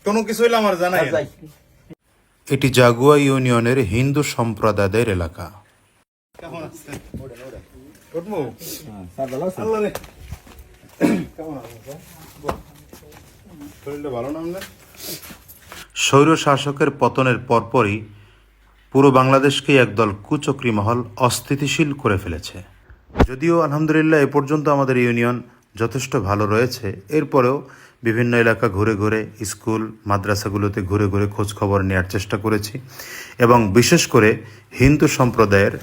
কোনো কিছু হইলে আমার জানাই। এটি জাগুয়া ইউনিয়নের হিন্দু সম্প্রদায়ের এলাকা। কেমন আছেন? উঠবো? আল্লাহ রে। কেমন আছেন স্যার? শরীরটা ভালো না আপনার? স্বৈর শাসকের পতনের পরপরই পুরো বাংলাদেশকেই একদল কুচক্রী মহল অস্থিতিশীল করে ফেলেছে। যদিও আলহামদুলিল্লাহ এ পর্যন্ত আমাদের ইউনিয়ন যথেষ্ট ভালো রয়েছে, এরপরেও বিভিন্ন এলাকা ঘুরে ঘুরে স্কুল মাদ্রাসাগুলোতে ঘুরে ঘুরে খোঁজখবর নেওয়ার চেষ্টা করেছি এবং বিশেষ করে হিন্দু সম্প্রদায়ের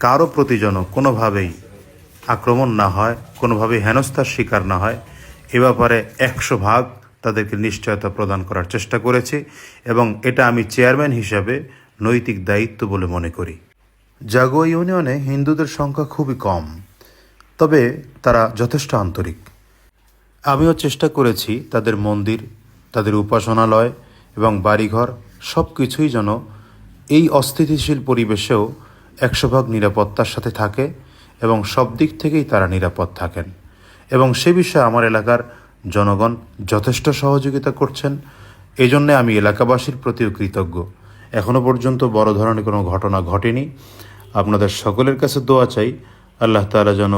কারো প্রতি যেন কোনোভাবেই আক্রমণ না হয়, কোনোভাবেই হেনস্থার শিকার না হয়, এ ব্যাপারে 100% তাদেরকে নিশ্চয়তা প্রদান করার চেষ্টা করেছি এবং এটা আমি চেয়ারম্যান হিসাবে নৈতিক দায়িত্ব বলে মনে করি। জাগুয়া ইউনিয়নে হিন্দুদের সংখ্যা খুবই কম, তবে তারা যথেষ্ট আন্তরিক। আমিও চেষ্টা করেছি তাদের মন্দির, তাদের উপাসনালয় এবং বাড়িঘর সব কিছুই যেন এই অস্থিতিশীল পরিবেশেও 100% নিরাপত্তার সাথে থাকে এবং সব দিক থেকেই তারা নিরাপদ থাকেন এবং সে বিষয়ে আমার এলাকার জনগণ যথেষ্ট সহযোগিতা করছেন। এজন্যে আমি এলাকাবাসীর প্রতিও কৃতজ্ঞ। এখনও পর্যন্ত বড় ধরনের কোনো ঘটনা ঘটেনি। আপনাদের সকলের কাছে দোয়া চাই, আল্লাহ তাআলা যেন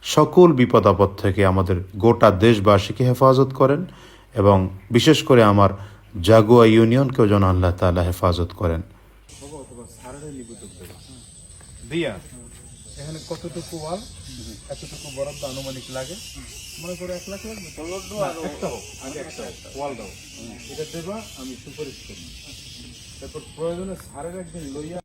সকল বিপদ আপদ থেকে আমাদের গোটা দেশবাসীকে হেফাজত করেন এবং বিশেষ করে আমার জাগুয়া ইউনিয়নকেও যেন আল্লাহ তাআলা হেফাজত করেন। দিয়া এখানে কতটুকু ওয়াল, এতটুকু বরাদ্দ আনুমানিক লাগে? মনে করে 1 লাখ লাগবে। একটা হোক, আগে একটা ওয়াল দাও, এটা দেবা, আমি সুপারিশ করি। তারপর প্রয়োজনে সারের একদিন লইয়া